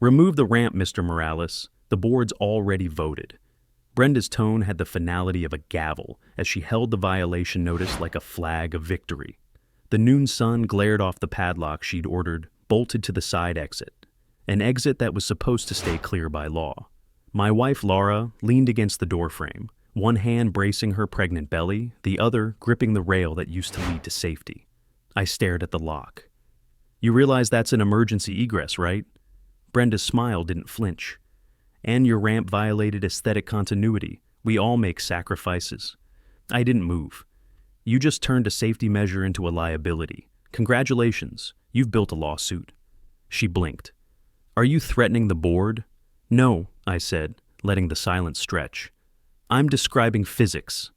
Remove the ramp, Mr. Morales. The board's already voted. Brenda's tone had the finality of a gavel as she held the violation notice like a flag of victory. The noon sun glared off the padlock she'd ordered, bolted to the side exit, an exit that was supposed to stay clear by law. My wife, Laura, leaned against the doorframe, one hand bracing her pregnant belly, the other gripping the rail that used to lead to safety. I stared at the lock. You realize that's an emergency egress, right? Brenda's smile didn't flinch. And your ramp violated aesthetic continuity. We all make sacrifices. I didn't move. You just turned a safety measure into a liability. Congratulations, you've built a lawsuit. She blinked. Are you threatening the board? No, I said, letting the silence stretch. I'm describing physics.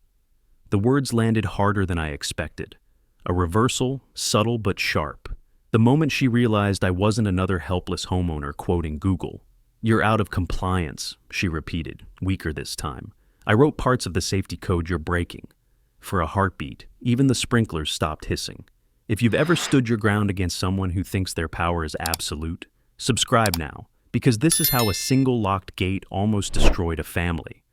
The words landed harder than I expected. A reversal, subtle but sharp. The moment she realized I wasn't another helpless homeowner quoting Google. You're out of compliance, she repeated, weaker this time. I wrote parts of the safety code you're breaking. For a heartbeat, even the sprinklers stopped hissing. If you've ever stood your ground against someone who thinks their power is absolute, subscribe now, because this is how a single locked gate almost destroyed a family.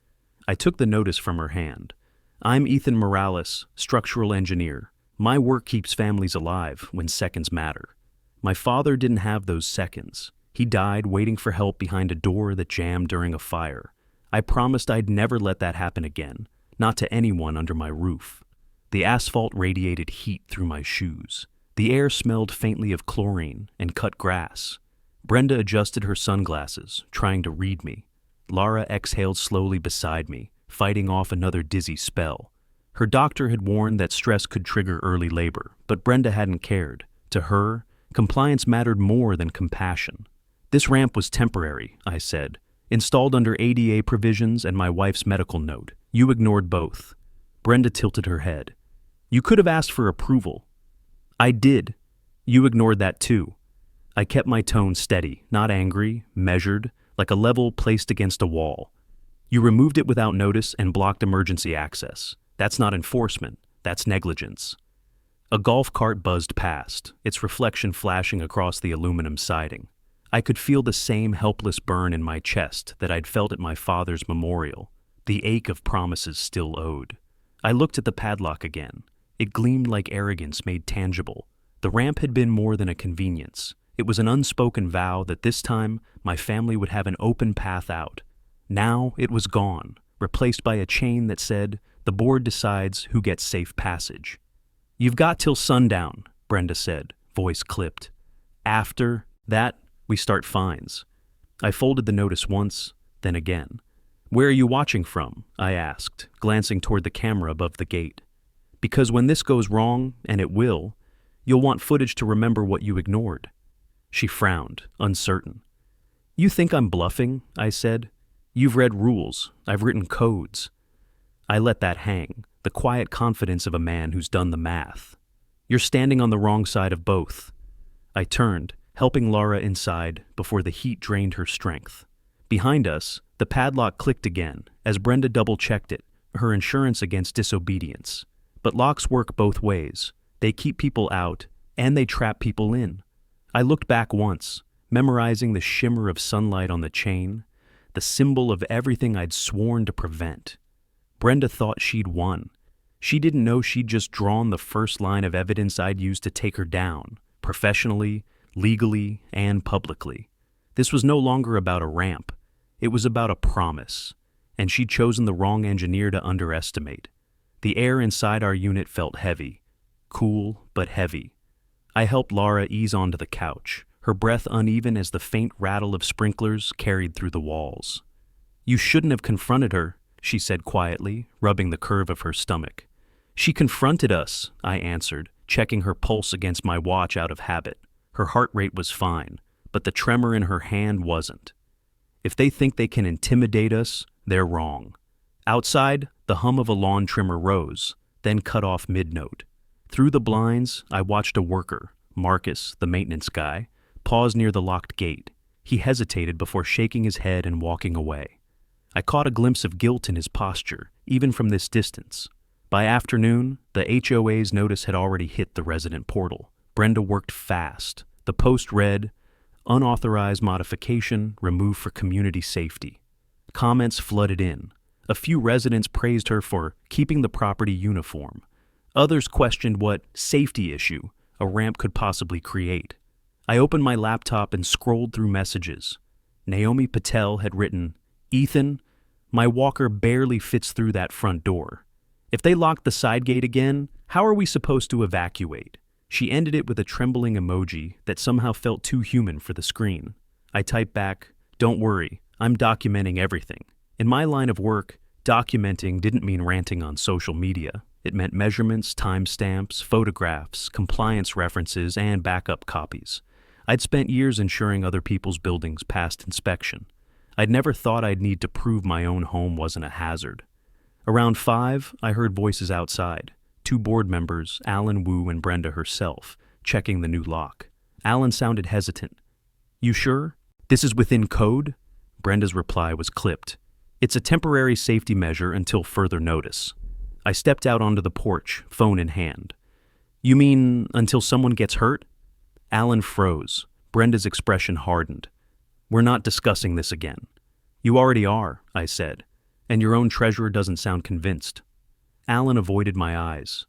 I took the notice from her hand. I'm Ethan Morales, structural engineer. My work keeps families alive when seconds matter. My father didn't have those seconds. He died waiting for help behind a door that jammed during a fire. I promised I'd never let that happen again, not to anyone under my roof. The asphalt radiated heat through my shoes. The air smelled faintly of chlorine and cut grass. Brenda adjusted her sunglasses, trying to read me. Lara exhaled slowly beside me, fighting off another dizzy spell. Her doctor had warned that stress could trigger early labor, but Brenda hadn't cared. To her, compliance mattered more than compassion. This ramp was temporary, I said, installed under ADA provisions and my wife's medical note. You ignored both. Brenda tilted her head. You could have asked for approval. I did. You ignored that too. I kept my tone steady, not angry, measured, like a level placed against a wall. You removed it without notice and blocked emergency access. That's not enforcement, that's negligence. A golf cart buzzed past, its reflection flashing across the aluminum siding. I could feel the same helpless burn in my chest that I'd felt at my father's memorial, the ache of promises still owed. I looked at the padlock again. It gleamed like arrogance made tangible. The ramp had been more than a convenience. It was an unspoken vow that this time my family would have an open path out. Now it was gone, replaced by a chain that said, the board decides who gets safe passage. You've got till sundown, Brenda said, voice clipped. After that, we start fines. I folded the notice once, then again. Where are you watching from? I asked, glancing toward the camera above the gate. Because when this goes wrong, and it will, you'll want footage to remember what you ignored. She frowned, uncertain. You think I'm bluffing? I said. You've read rules. I've written codes. I let that hang, the quiet confidence of a man who's done the math. You're standing on the wrong side of both. I turned, helping Laura inside before the heat drained her strength. Behind us, the padlock clicked again as Brenda double-checked it, her insurance against disobedience. But locks work both ways. They keep people out, and they trap people in. I looked back once, memorizing the shimmer of sunlight on the chain, the symbol of everything I'd sworn to prevent. Brenda thought she'd won. She didn't know she'd just drawn the first line of evidence I'd used to take her down, professionally, legally, and publicly. This was no longer about a ramp. It was about a promise, and she'd chosen the wrong engineer to underestimate. The air inside our unit felt heavy, cool but heavy. I helped Laura ease onto the couch, her breath uneven as the faint rattle of sprinklers carried through the walls. You shouldn't have confronted her, she said quietly, rubbing the curve of her stomach. She confronted us, I answered, checking her pulse against my watch out of habit. Her heart rate was fine, but the tremor in her hand wasn't. If they think they can intimidate us, they're wrong. Outside, the hum of a lawn trimmer rose, then cut off mid-note. Through the blinds, I watched a worker, Marcus, the maintenance guy, pause near the locked gate. He hesitated before shaking his head and walking away. I caught a glimpse of guilt in his posture, even from this distance. By afternoon, the HOA's notice had already hit the resident portal. Brenda worked fast. The post read, Unauthorized modification, removed for community safety. Comments flooded in. A few residents praised her for keeping the property uniform. Others questioned what safety issue a ramp could possibly create. I opened my laptop and scrolled through messages. Naomi Patel had written, "Ethan, my walker barely fits through that front door. If they lock the side gate again, how are we supposed to evacuate?" She ended it with a trembling emoji that somehow felt too human for the screen. I typed back, "Don't worry, I'm documenting everything." In my line of work, documenting didn't mean ranting on social media. It meant measurements, timestamps, photographs, compliance references, and backup copies. I'd spent years ensuring other people's buildings passed inspection. I'd never thought I'd need to prove my own home wasn't a hazard. Around 5, I heard voices outside. 2 board members, Alan Wu and Brenda herself, checking the new lock. Alan sounded hesitant. "You sure? This is within code?" Brenda's reply was clipped. "It's a temporary safety measure until further notice." I stepped out onto the porch, phone in hand. "You mean until someone gets hurt?" Alan froze. Brenda's expression hardened. "We're not discussing this again." "You already are," I said, "and your own treasurer doesn't sound convinced." Alan avoided my eyes.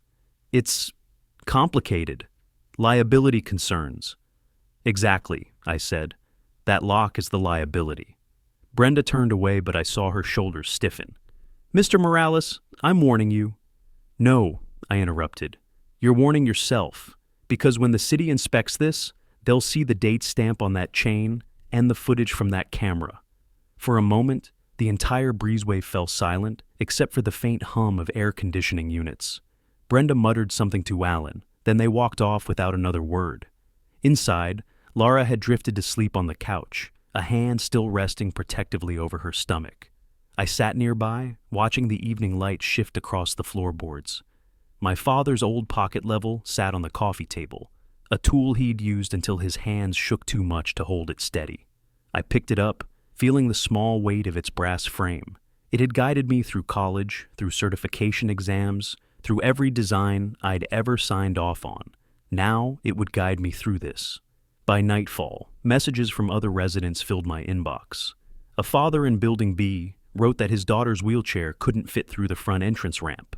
"It's complicated. Liability concerns." "Exactly," I said. "That lock is the liability." Brenda turned away, but I saw her shoulders stiffen. "Mr. Morales, I'm warning you." "No," I interrupted. "You're warning yourself, because when the city inspects this, they'll see the date stamp on that chain and the footage from that camera." For a moment, the entire breezeway fell silent, except for the faint hum of air conditioning units. Brenda muttered something to Alan, then they walked off without another word. Inside, Laura had drifted to sleep on the couch, a hand still resting protectively over her stomach. I sat nearby, watching the evening light shift across the floorboards. My father's old pocket level sat on the coffee table, a tool he'd used until his hands shook too much to hold it steady. I picked it up, feeling the small weight of its brass frame. It had guided me through college, through certification exams, through every design I'd ever signed off on. Now it would guide me through this. By nightfall, messages from other residents filled my inbox. A father in Building B wrote that his daughter's wheelchair couldn't fit through the front entrance ramp.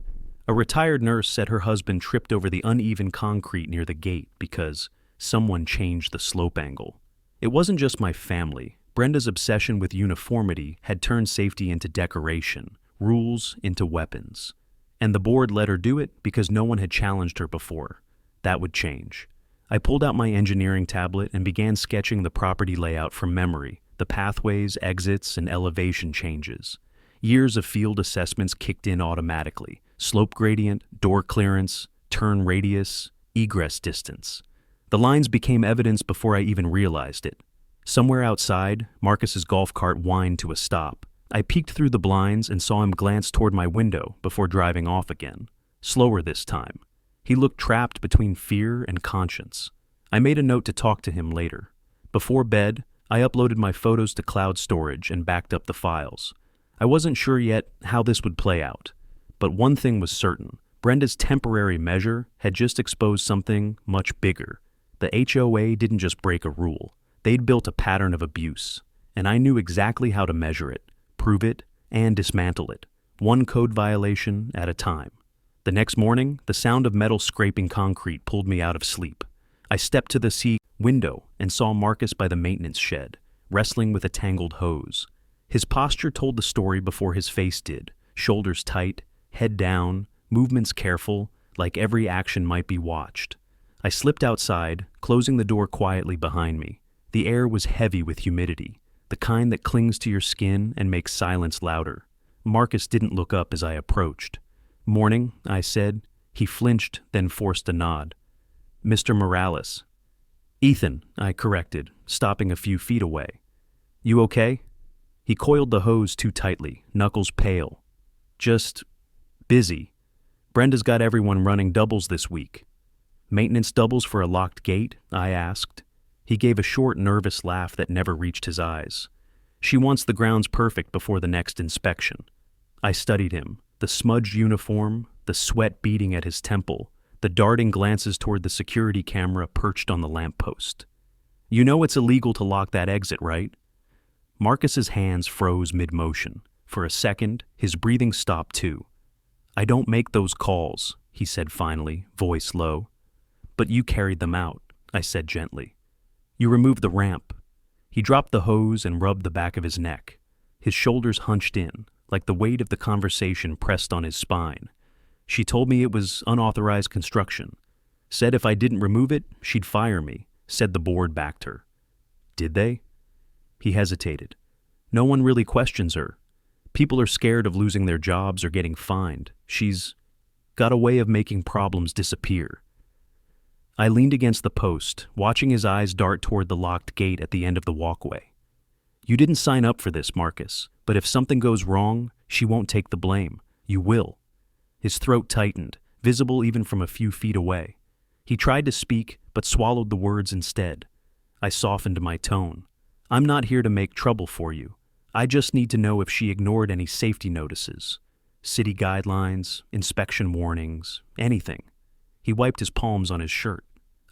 A retired nurse said her husband tripped over the uneven concrete near the gate because someone changed the slope angle. It wasn't just my family. Brenda's obsession with uniformity had turned safety into decoration, rules into weapons. And the board let her do it because no one had challenged her before. That would change. I pulled out my engineering tablet and began sketching the property layout from memory, the pathways, exits, and elevation changes. Years of field assessments kicked in automatically. Slope gradient, door clearance, turn radius, egress distance. The lines became evidence before I even realized it. Somewhere outside, Marcus's golf cart whined to a stop. I peeked through the blinds and saw him glance toward my window before driving off again. Slower this time. He looked trapped between fear and conscience. I made a note to talk to him later. Before bed, I uploaded my photos to cloud storage and backed up the files. I wasn't sure yet how this would play out. But one thing was certain. Brenda's temporary measure had just exposed something much bigger. The HOA didn't just break a rule. They'd built a pattern of abuse, and I knew exactly how to measure it, prove it, and dismantle it, one code violation at a time. The next morning, the sound of metal scraping concrete pulled me out of sleep. I stepped to the window and saw Marcus by the maintenance shed, wrestling with a tangled hose. His posture told the story before his face did, shoulders tight, head down, movements careful, like every action might be watched. I slipped outside, closing the door quietly behind me. The air was heavy with humidity, the kind that clings to your skin and makes silence louder. Marcus didn't look up as I approached. "Morning," I said. He flinched, then forced a nod. "Mr. Morales." "Ethan," I corrected, stopping a few feet away. "You okay?" He coiled the hose too tightly, knuckles pale. "Just busy. Brenda's got everyone running doubles this week." "Maintenance doubles for a locked gate?" I asked. He gave a short, nervous laugh that never reached his eyes. "She wants the grounds perfect before the next inspection." I studied him, the smudged uniform, the sweat beading at his temple, the darting glances toward the security camera perched on the lamppost. You know it's illegal to lock that exit, right? Marcus's hands froze mid-motion. For a second, his breathing stopped too. I don't make those calls, he said finally, voice low. But you carried them out, I said gently. You removed the ramp. He dropped the hose and rubbed the back of his neck. His shoulders hunched in, like the weight of the conversation pressed on his spine. She told me it was unauthorized construction. Said if I didn't remove it, she'd fire me. Said the board backed her. Did they? He hesitated. No one really questions her. People are scared of losing their jobs or getting fined. She's got a way of making problems disappear. I leaned against the post, watching his eyes dart toward the locked gate at the end of the walkway. You didn't sign up for this, Marcus, but if something goes wrong, she won't take the blame. You will. His throat tightened, visible even from a few feet away. He tried to speak, but swallowed the words instead. I softened my tone. I'm not here to make trouble for you. I just need to know if she ignored any safety notices. City guidelines, inspection warnings, anything. He wiped his palms on his shirt.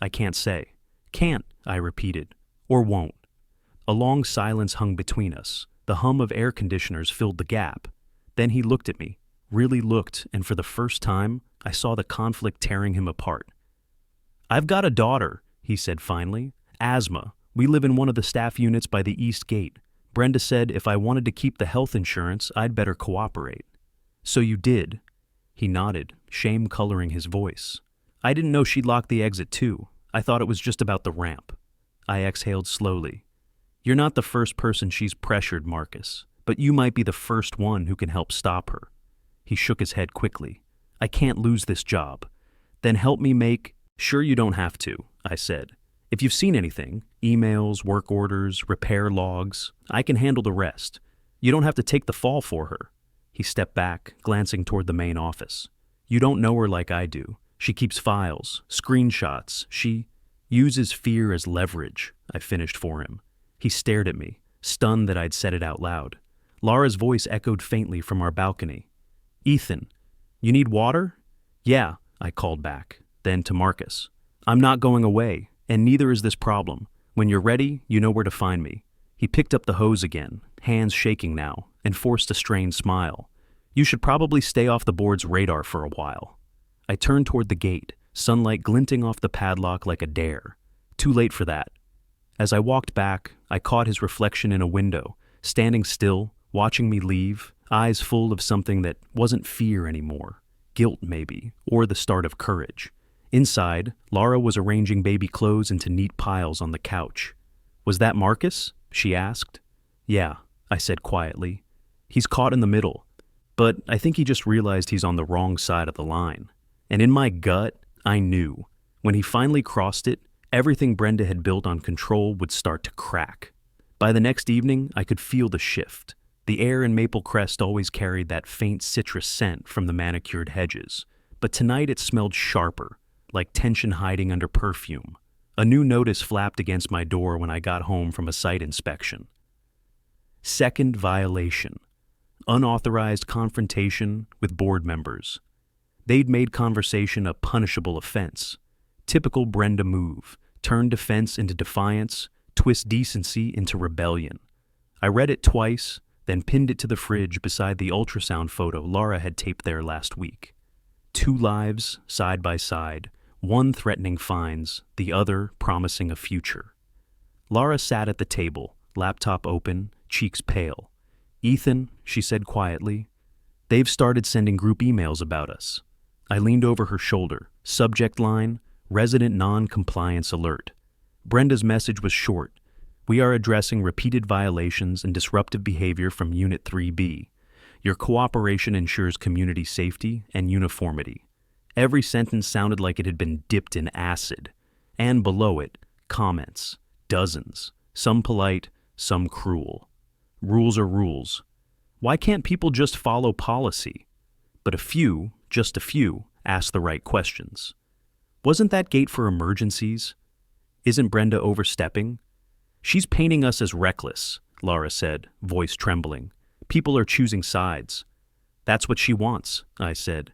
I can't say. Can't, I repeated. Or won't. A long silence hung between us. The hum of air conditioners filled the gap. Then he looked at me, really looked, and for the first time, I saw the conflict tearing him apart. I've got a daughter, he said finally. Asthma. We live in one of the staff units by the east gate. Brenda said if I wanted to keep the health insurance, I'd better cooperate. So you did? He nodded, shame coloring his voice. I didn't know she'd locked the exit too. I thought it was just about the ramp. I exhaled slowly. You're not the first person she's pressured, Marcus, but you might be the first one who can help stop her. He shook his head quickly. I can't lose this job. Then help me make... Sure you don't have to, I said. If you've seen anything, emails, work orders, repair logs, I can handle the rest. You don't have to take the fall for her. He stepped back, glancing toward the main office. You don't know her like I do. She keeps files, screenshots. She uses fear as leverage, I finished for him. He stared at me, stunned that I'd said it out loud. Laura's voice echoed faintly from our balcony. Ethan, you need water? Yeah, I called back. Then to Marcus. I'm not going away, and neither is this problem. When you're ready, you know where to find me. He picked up the hose again, hands shaking now, and forced a strained smile. You should probably stay off the board's radar for a while. I turned toward the gate, sunlight glinting off the padlock like a dare. Too late for that. As I walked back, I caught his reflection in a window, standing still, watching me leave, eyes full of something that wasn't fear anymore. Guilt, maybe, or the start of courage. Inside, Laura was arranging baby clothes into neat piles on the couch. Was that Marcus? She asked. Yeah, I said quietly. He's caught in the middle, but I think he just realized he's on the wrong side of the line. And in my gut, I knew. When he finally crossed it, everything Brenda had built on control would start to crack. By the next evening, I could feel the shift. The air in Maple Crest always carried that faint citrus scent from the manicured hedges, but tonight it smelled sharper, like tension hiding under perfume. A new notice flapped against my door when I got home from a site inspection. Second violation. Unauthorized confrontation with board members. They'd made conversation a punishable offense. Typical Brenda move. Turn defense into defiance, twist decency into rebellion. I read it twice, then pinned it to the fridge beside the ultrasound photo Laura had taped there last week. 2 lives, side by side, one threatening fines, the other promising a future. Laura sat at the table, laptop open, cheeks pale. Ethan, she said quietly, they've started sending group emails about us. I leaned over her shoulder, subject line, resident non-compliance alert. Brenda's message was short. We are addressing repeated violations and disruptive behavior from Unit 3B. Your cooperation ensures community safety and uniformity. Every sentence sounded like it had been dipped in acid. And below it, comments. Dozens. Some polite, some cruel. Rules are rules. Why can't people just follow policy? But a few, just a few, asked the right questions. Wasn't that gate for emergencies? Isn't Brenda overstepping? She's painting us as reckless, Laura said, voice trembling. People are choosing sides. That's what she wants, I said.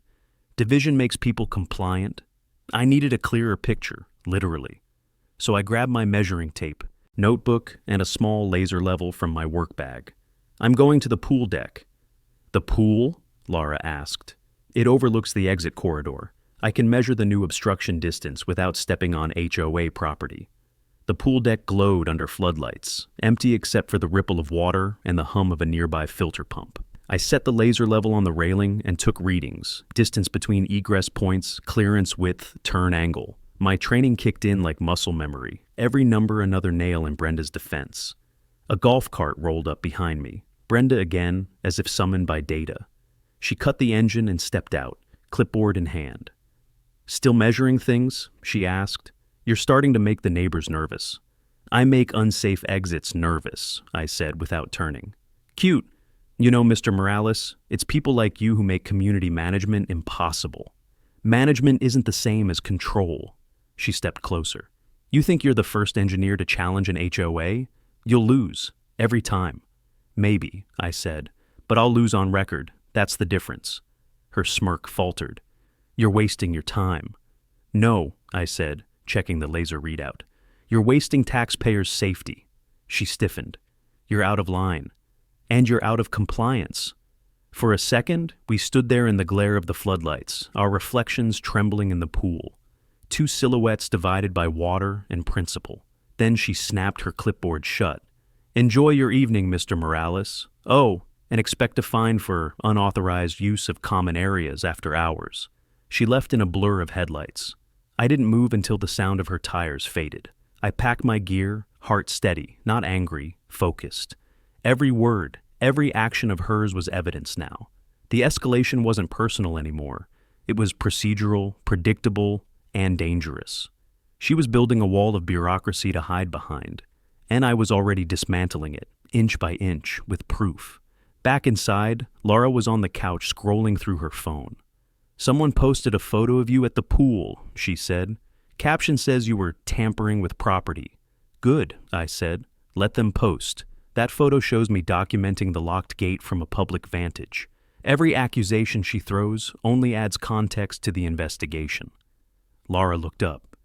Division makes people compliant. I needed a clearer picture, literally. So I grabbed my measuring tape, notebook, and a small laser level from my work bag. I'm going to the pool deck. The pool? Laura asked. It overlooks the exit corridor. I can measure the new obstruction distance without stepping on HOA property. The pool deck glowed under floodlights, empty except for the ripple of water and the hum of a nearby filter pump. I set the laser level on the railing and took readings, distance between egress points, clearance width, turn angle. My training kicked in like muscle memory, every number another nail in Brenda's defense. A golf cart rolled up behind me, Brenda again, as if summoned by data. She cut the engine and stepped out, clipboard in hand. "Still measuring things?" she asked. "You're starting to make the neighbors nervous." "I make unsafe exits nervous," I said without turning. "Cute. You know, Mr. Morales, it's people like you who make community management impossible. Management isn't the same as control." She stepped closer. "You think you're the first engineer to challenge an HOA? You'll lose, every time." "Maybe," I said, "but I'll lose on record. That's the difference." Her smirk faltered. "You're wasting your time." "No," I said, checking the laser readout. "You're wasting taxpayers' safety." She stiffened. "You're out of line. And you're out of compliance." For a second, we stood there in the glare of the floodlights, our reflections trembling in the pool. Two silhouettes divided by water and principle. Then she snapped her clipboard shut. "Enjoy your evening, Mr. Morales. Oh, and expect a fine for unauthorized use of common areas after hours." She left in a blur of headlights. I didn't move until the sound of her tires faded. I packed my gear, heart steady, not angry, focused. Every word, every action of hers was evidence now. The escalation wasn't personal anymore. It was procedural, predictable, and dangerous. She was building a wall of bureaucracy to hide behind, and I was already dismantling it, inch by inch, with proof. Back inside, Laura was on the couch scrolling through her phone. "Someone posted a photo of you at the pool," she said. "Caption says you were tampering with property." "Good," I said. "Let them post. That photo shows me documenting the locked gate from a public vantage. Every accusation she throws only adds context to the investigation." Laura looked up.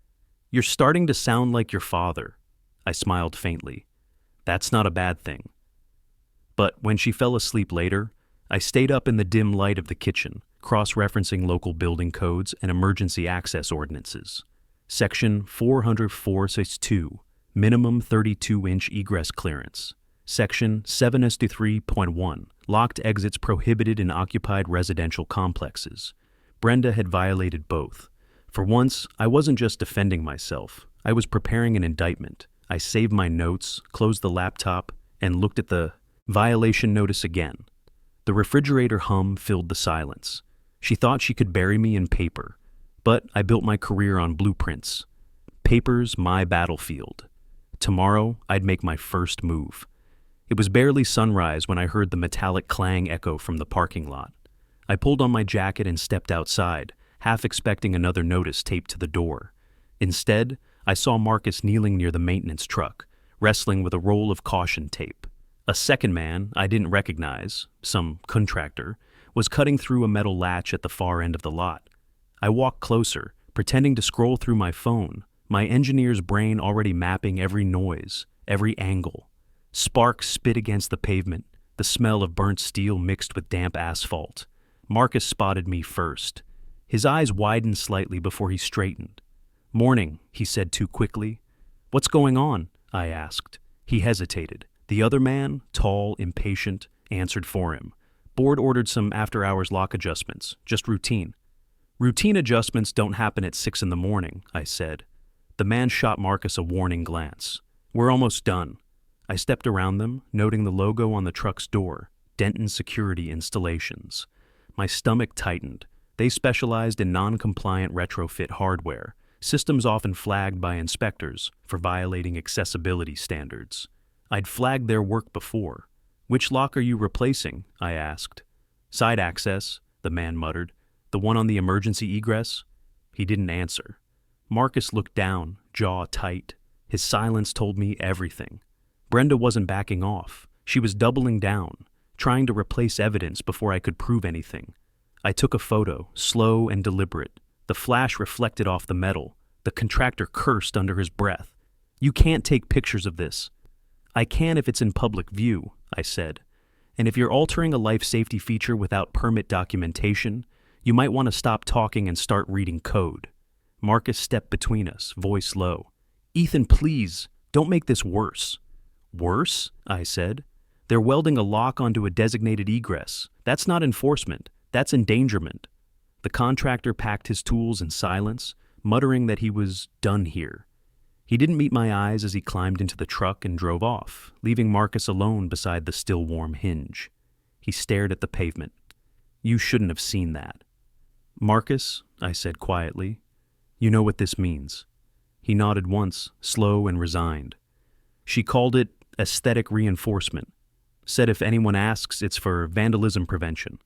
"You're starting to sound like your father." I smiled faintly. "That's not a bad thing." But when she fell asleep later, I stayed up in the dim light of the kitchen, cross-referencing local building codes and emergency access ordinances. Section 40462, minimum 32-inch egress clearance. Section 7S3.1, locked exits prohibited in occupied residential complexes. Brenda had violated both. For once, I wasn't just defending myself. I was preparing an indictment. I saved my notes, closed the laptop, and looked at the violation notice again. The refrigerator hum filled the silence. She thought she could bury me in paper, but I built my career on blueprints. Paper's my battlefield. Tomorrow, I'd make my first move. It was barely sunrise when I heard the metallic clang echo from the parking lot. I pulled on my jacket and stepped outside, half expecting another notice taped to the door. Instead, I saw Marcus kneeling near the maintenance truck, wrestling with a roll of caution tape. A second man I didn't recognize, some contractor, was cutting through a metal latch at the far end of the lot. I walked closer, pretending to scroll through my phone, my engineer's brain already mapping every noise, every angle. Sparks spit against the pavement, the smell of burnt steel mixed with damp asphalt. Marcus spotted me first. His eyes widened slightly before he straightened. "Morning," he said too quickly. "What's going on?" I asked. He hesitated. The other man, tall, impatient, answered for him. "Board ordered some after-hours lock adjustments, just routine." "Routine adjustments don't happen at 6 in the morning," I said. The man shot Marcus a warning glance. "We're almost done." I stepped around them, noting the logo on the truck's door, Denton Security Installations. My stomach tightened. They specialized in non-compliant retrofit hardware, systems often flagged by inspectors for violating accessibility standards. I'd flagged their work before. "Which lock are you replacing?" I asked. "Side access," the man muttered. "The one on the emergency egress?" He didn't answer. Marcus looked down, jaw tight. His silence told me everything. Brenda wasn't backing off. She was doubling down, trying to replace evidence before I could prove anything. I took a photo, slow and deliberate. The flash reflected off the metal. The contractor cursed under his breath. You can't take pictures of this. I can if it's in public view, I said. And if you're altering a life safety feature without permit documentation, you might want to stop talking and start reading code. Marcus stepped between us, voice low. Ethan, please, don't make this worse. Worse? I said. They're welding a lock onto a designated egress. That's not enforcement. That's endangerment. The contractor packed his tools in silence, muttering that he was done here. He didn't meet my eyes as he climbed into the truck and drove off, leaving Marcus alone beside the still warm hinge. He stared at the pavement. You shouldn't have seen that. Marcus, I said quietly, you know what this means. He nodded once, slow and resigned. She called it aesthetic reinforcement. Said if anyone asks, it's for vandalism prevention.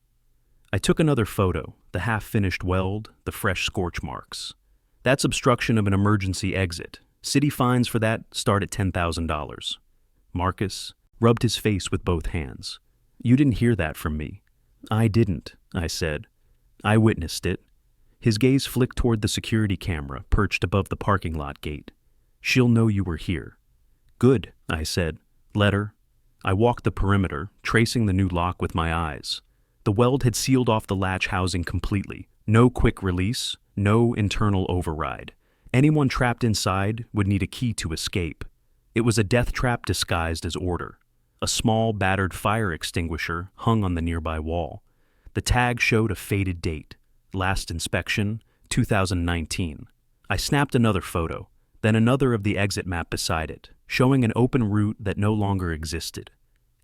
I took another photo, the half-finished weld, the fresh scorch marks. That's obstruction of an emergency exit. City fines for that start at $10,000. Marcus rubbed his face with both hands. You didn't hear that from me. I didn't, I said. I witnessed it. His gaze flicked toward the security camera perched above the parking lot gate. She'll know you were here. Good, I said. Let her. I walked the perimeter, tracing the new lock with my eyes. The weld had sealed off the latch housing completely. No quick release, no internal override. Anyone trapped inside would need a key to escape. It was a death trap disguised as order. A small, battered fire extinguisher hung on the nearby wall. The tag showed a faded date. Last inspection, 2019. I snapped another photo, then another of the exit map beside it, showing an open route that no longer existed.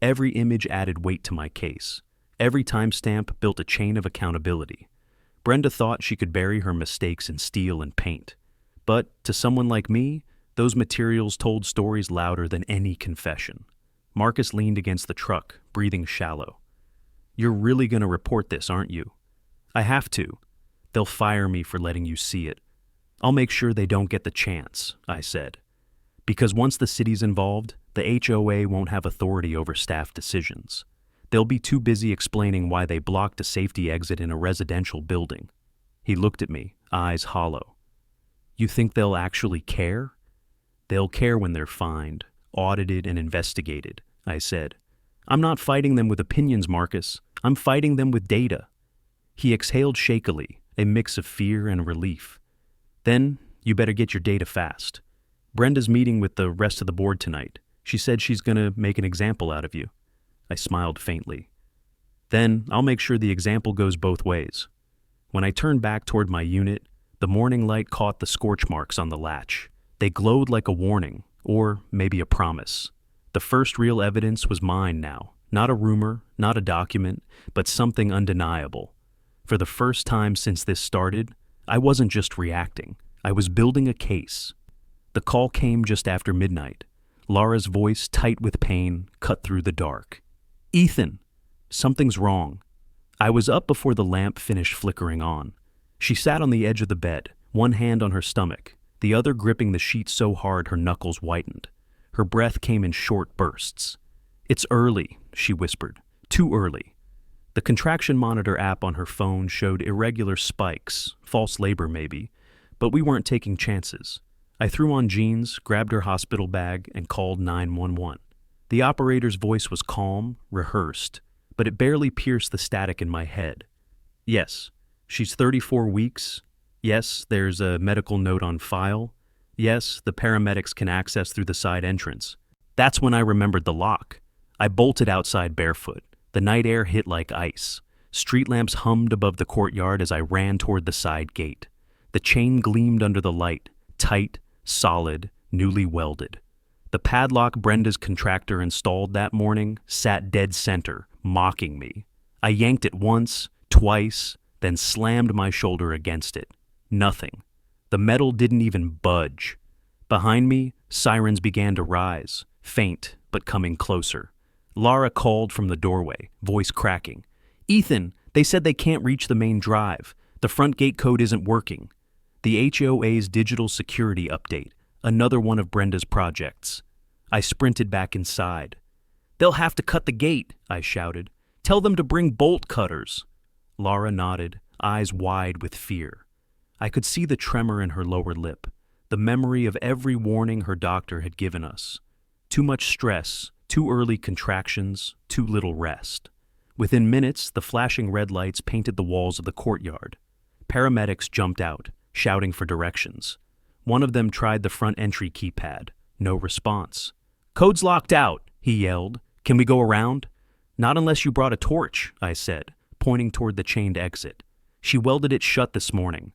Every image added weight to my case. Every timestamp built a chain of accountability. Brenda thought she could bury her mistakes in steel and paint. But to someone like me, those materials told stories louder than any confession. Marcus leaned against the truck, breathing shallow. You're really going to report this, aren't you? I have to. They'll fire me for letting you see it. I'll make sure they don't get the chance, I said. Because once the city's involved, the HOA won't have authority over staff decisions. They'll be too busy explaining why they blocked a safety exit in a residential building. He looked at me, eyes hollow. You think they'll actually care? They'll care when they're fined, audited, and investigated, I said. I'm not fighting them with opinions, Marcus. I'm fighting them with data. He exhaled shakily, a mix of fear and relief. Then, you better get your data fast. Brenda's meeting with the rest of the board tonight. She said she's going to make an example out of you. I smiled faintly. Then, I'll make sure the example goes both ways. When I turned back toward my unit, the morning light caught the scorch marks on the latch. They glowed like a warning, or maybe a promise. The first real evidence was mine now. Not a rumor, not a document, but something undeniable. For the first time since this started, I wasn't just reacting. I was building a case. The call came just after midnight. Laura's voice, tight with pain, cut through the dark. Ethan, something's wrong. I was up before the lamp finished flickering on. She sat on the edge of the bed, one hand on her stomach, the other gripping the sheet so hard her knuckles whitened. Her breath came in short bursts. It's early, she whispered. Too early. The contraction monitor app on her phone showed irregular spikes, false labor maybe, but we weren't taking chances. I threw on jeans, grabbed her hospital bag, and called 911. The operator's voice was calm, rehearsed, but it barely pierced the static in my head. Yes, she's 34 weeks. Yes, there's a medical note on file. Yes, the paramedics can access through the side entrance. That's when I remembered the lock. I bolted outside barefoot. The night air hit like ice. Street lamps hummed above the courtyard as I ran toward the side gate. The chain gleamed under the light, tight, solid, newly welded. The padlock Brenda's contractor installed that morning sat dead center, mocking me. I yanked it once, twice, then slammed my shoulder against it. Nothing. The metal didn't even budge. Behind me, sirens began to rise, faint but coming closer. Laura called from the doorway, voice cracking. Ethan, they said they can't reach the main drive. The front gate code isn't working. The HOA's digital security update, another one of Brenda's projects. I sprinted back inside. They'll have to cut the gate, I shouted. Tell them to bring bolt cutters. Laura nodded, eyes wide with fear. I could see the tremor in her lower lip. the memory of every warning her doctor had given us. Too much stress, too early contractions, too little rest. Within minutes, the flashing red lights painted the walls of the courtyard. Paramedics jumped out, shouting for directions. One of them tried the front entry keypad. No response. "Code's locked out," he yelled. "Can we go around?" "Not unless you brought a torch," I said, pointing toward the chained exit. "She welded it shut this morning."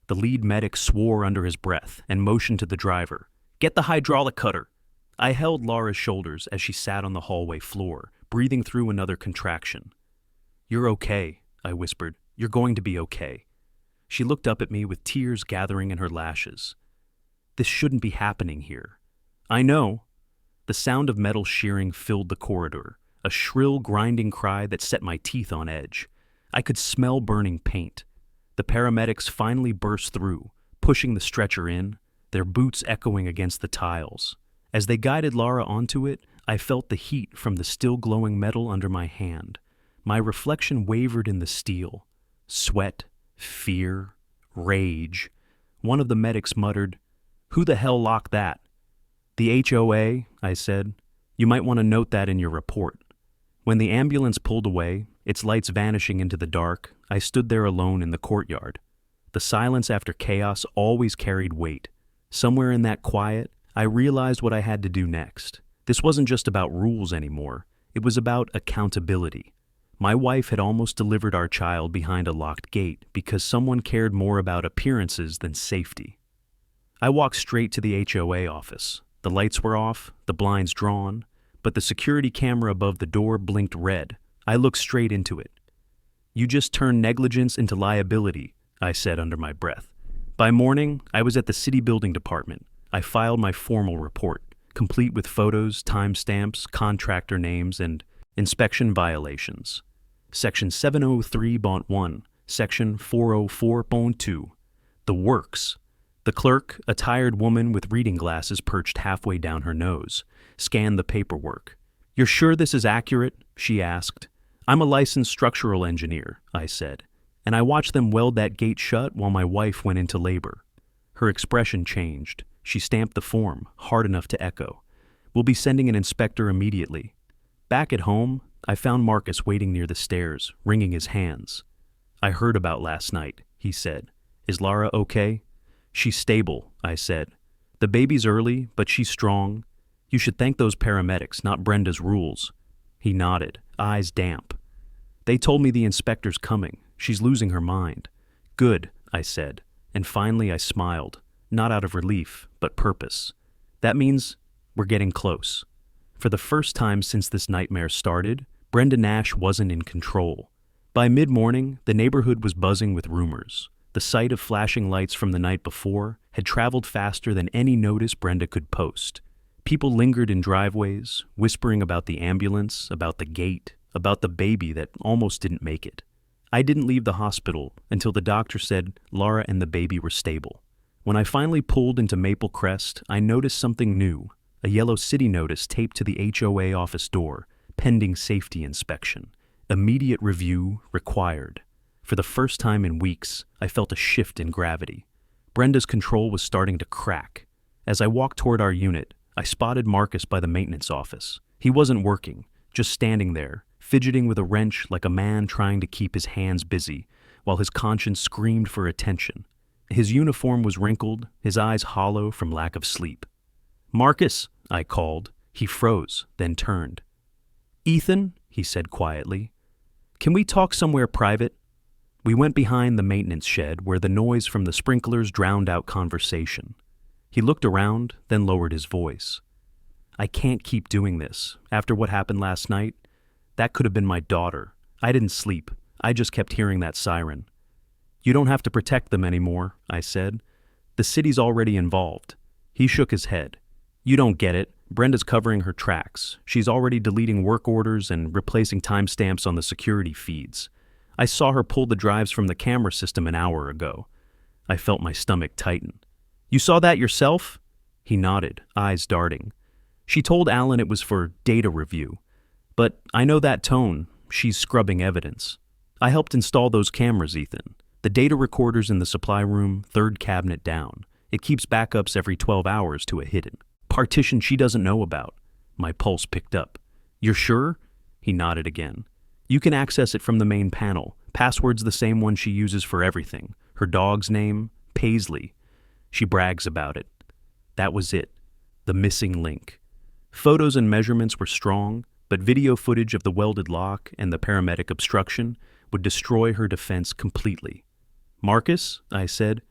The lead medic swore under his breath and motioned to the driver. "Get the hydraulic cutter." I held Laura's shoulders as she sat on the hallway floor, breathing through another contraction. "You're okay," I whispered. "You're going to be okay." She looked up at me with tears gathering in her lashes. "This shouldn't be happening here." "I know." The sound of metal shearing filled the corridor, a shrill, grinding cry that set my teeth on edge. I could smell burning paint. The paramedics finally burst through, pushing the stretcher in, their boots echoing against the tiles. As they guided Laura onto it, I felt the heat from the still glowing metal under my hand. My reflection wavered in the steel. Sweat, fear, rage. One of the medics muttered, "Who the hell locked that?" "The HOA," I said. "You might want to note that in your report." When the ambulance pulled away, its lights vanishing into the dark, I stood there alone in the courtyard. The silence after chaos always carried weight. Somewhere in that quiet, I realized what I had to do next. This wasn't just about rules anymore. It was about accountability. My wife had almost delivered our child behind a locked gate because someone cared more about appearances than safety. I walked straight to the HOA office. The lights were off, the blinds drawn, but the security camera above the door blinked red. I looked straight into it. "You just turned negligence into liability," I said under my breath. By morning, I was at the city building department. I filed my formal report, complete with photos, timestamps, contractor names, and inspection violations. Section 703.1, Section 404.2. The works. The clerk, a tired woman with reading glasses perched halfway down her nose, scanned the paperwork. "You're sure this is accurate?" she asked. "I'm a licensed structural engineer," I said, and I watched them weld that gate shut while my wife went into labor. Her expression changed. She stamped the form, hard enough to echo. "We'll be sending an inspector immediately." Back at home, I found Marcus waiting near the stairs, wringing his hands. "I heard about last night," he said. "Is Lara okay?" "She's stable," I said. "The baby's early, but she's strong. You should thank those paramedics, not Brenda's rules." He nodded, eyes damp. "They told me the inspector's coming. She's losing her mind." "Good," I said, and finally I smiled, not out of relief, but purpose. That means we're getting close. For the first time since this nightmare started, Brenda Nash wasn't in control. By mid-morning, the neighborhood was buzzing with rumors. The sight of flashing lights from the night before had traveled faster than any notice Brenda could post. People lingered in driveways, whispering about the ambulance, about the gate, about the baby that almost didn't make it. I didn't leave the hospital until the doctor said Laura and the baby were stable. When I finally pulled into Maple Crest, I noticed something new, a yellow city notice taped to the HOA office door, pending safety inspection. Immediate review required. For the first time in weeks, I felt a shift in gravity. Brenda's control was starting to crack. As I walked toward our unit, I spotted Marcus by the maintenance office. He wasn't working, just standing there, fidgeting with a wrench like a man trying to keep his hands busy, while his conscience screamed for attention. His uniform was wrinkled, his eyes hollow from lack of sleep. "Marcus," I called. He froze, then turned. "Ethan," he said quietly, "can we talk somewhere private?" We went behind the maintenance shed where the noise from the sprinklers drowned out conversation. He looked around, then lowered his voice. "I can't keep doing this. After what happened last night, that could have been my daughter. I didn't sleep. I just kept hearing that siren." "You don't have to protect them anymore," I said. "The city's already involved." He shook his head. "You don't get it. Brenda's covering her tracks. She's already deleting work orders and replacing timestamps on the security feeds. I saw her pull the drives from the camera system an hour ago." I felt my stomach tighten. "You saw that yourself?" He nodded, eyes darting. "She told Alan it was for data review. But I know that tone. She's scrubbing evidence. I helped install those cameras, Ethan. The data recorders in the supply room, third cabinet down. It keeps backups every 12 hours to a hidden partition she doesn't know about. My pulse picked up. You're sure? He nodded again. You can access it from the main panel. Password's the same one she uses for everything. Her dog's name, Paisley. She brags about it. That was it. The missing link. Photos and measurements were strong, but video footage of the welded lock and the paramedic obstruction would destroy her defense completely. Marcus, I said,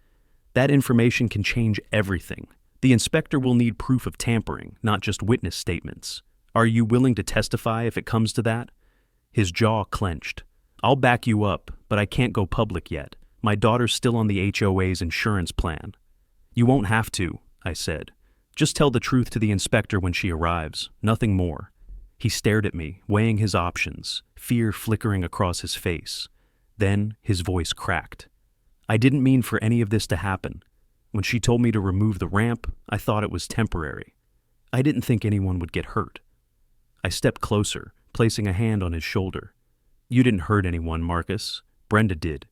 that information can change everything. The inspector will need proof of tampering, not just witness statements. Are you willing to testify if it comes to that? His jaw clenched. I'll back you up, but I can't go public yet. My daughter's still on the HOA's insurance plan. You won't have to, I said. Just tell the truth to the inspector when she arrives, nothing more. He stared at me, weighing his options, fear flickering across his face. Then his voice cracked. I didn't mean for any of this to happen. When she told me to remove the ramp, I thought it was temporary. I didn't think anyone would get hurt. I stepped closer, placing a hand on his shoulder. You didn't hurt anyone, Marcus. Brenda did.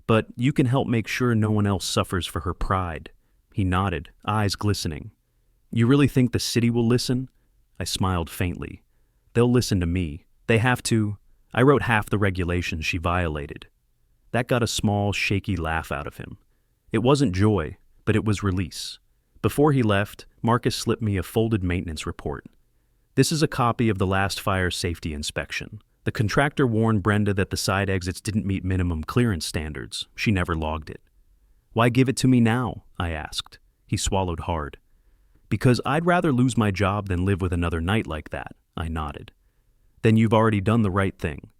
But you can help make sure no one else suffers for her pride. He nodded, eyes glistening. You really think the city will listen? I smiled faintly. They'll listen to me. They have to. I wrote half the regulations she violated. That got a small, shaky laugh out of him. It wasn't joy, but it was release. Before he left, Marcus slipped me a folded maintenance report. This is a copy of the last fire safety inspection. The contractor warned Brenda that the side exits didn't meet minimum clearance standards. She never logged it. Why give it to me now? I asked. He swallowed hard. Because I'd rather lose my job than live with another night like that, I nodded. Then you've already done the right thing.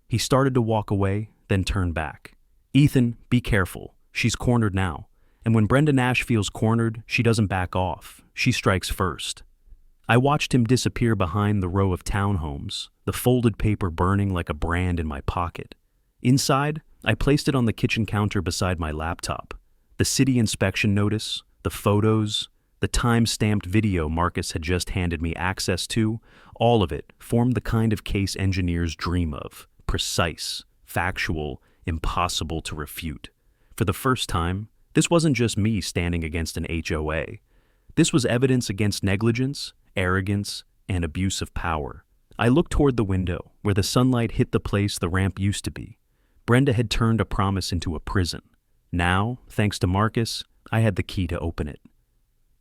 He started to walk away, then turned back. Ethan, be careful. She's cornered now. And when Brenda Nash feels cornered, she doesn't back off. She strikes first. I watched him disappear behind the row of townhomes, the folded paper burning like a brand in my pocket. Inside, I placed it on the kitchen counter beside my laptop. The city inspection notice, the photos, the time-stamped video Marcus had just handed me access to, all of it formed the kind of case engineers dream of. Precise, factual, impossible to refute. For the first time, this wasn't just me standing against an HOA. This was evidence against negligence, arrogance, and abuse of power. I looked toward the window, where the sunlight hit the place the ramp used to be. Brenda had turned a promise into a prison. Now, thanks to Marcus, I had the key to open it.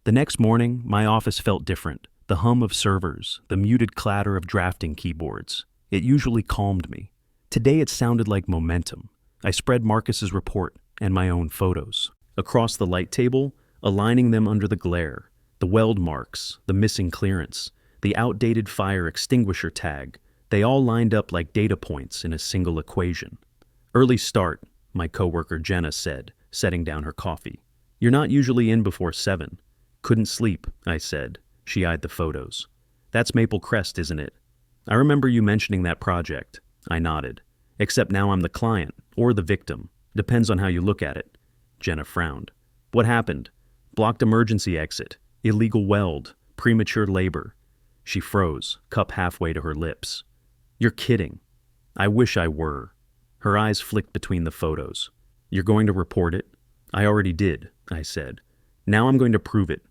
The next morning, my office felt different. The hum of servers, the muted clatter of drafting keyboards. It usually calmed me. Today it sounded like momentum. I spread Marcus's report and my own photos. Across the light table, aligning them under the glare, the weld marks, the missing clearance, the outdated fire extinguisher tag, they all lined up like data points in a single equation. Early start, my coworker Jenna said, setting down her coffee. You're not usually in before 7. Couldn't sleep, I said. She eyed the photos. That's Maple Crest, isn't it? I remember you mentioning that project. I nodded. Except now I'm the client, or the victim. Depends on how you look at it. Jenna frowned. What happened? Blocked emergency exit, illegal weld, premature labor. She froze, cup halfway to her lips. You're kidding. I wish I were. Her eyes flicked between the photos. You're going to report it? I already did, I said. Now I'm going to prove it.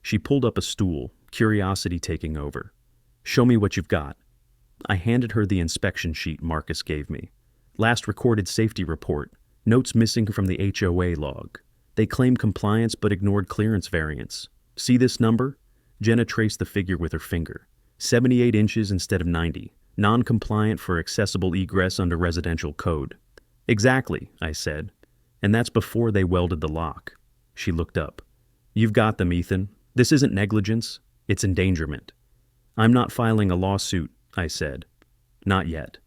She pulled up a stool, curiosity taking over. Show me what you've got. I handed her the inspection sheet Marcus gave me. Last recorded safety report. Notes missing from the HOA log. They claim compliance but ignored clearance variance. See this number? Jenna traced the figure with her finger. 78 inches instead of 90. Non-compliant for accessible egress under residential code. Exactly, I said. And that's before they welded the lock. She looked up. You've got them, Ethan. This isn't negligence. It's endangerment. I'm not filing a lawsuit, I said. Not yet.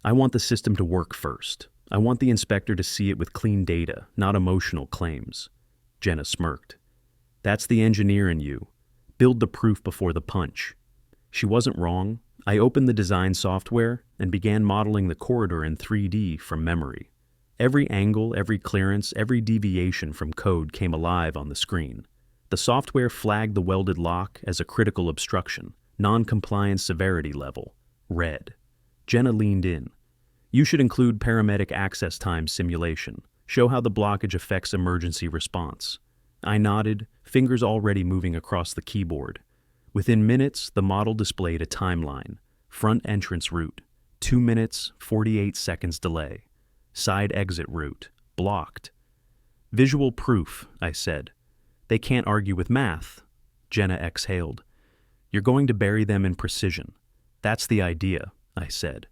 I want the system to work first. I want the inspector to see it with clean data, not emotional claims. Jenna smirked. That's the engineer in you. Build the proof before the punch. She wasn't wrong. I opened the design software and began modeling the corridor in 3D from memory. Every angle, every clearance, every deviation from code came alive on the screen. The software flagged the welded lock as a critical obstruction, non-compliance severity level, red. Jenna leaned in. You should include paramedic access time simulation. Show how the blockage affects emergency response. I nodded, fingers already moving across the keyboard. Within minutes, the model displayed a timeline. Front entrance route, 2 minutes, 48 seconds delay. Side exit route, blocked. Visual proof, I said. They can't argue with math. Jenna exhaled. You're going to bury them in precision. That's the idea, I said.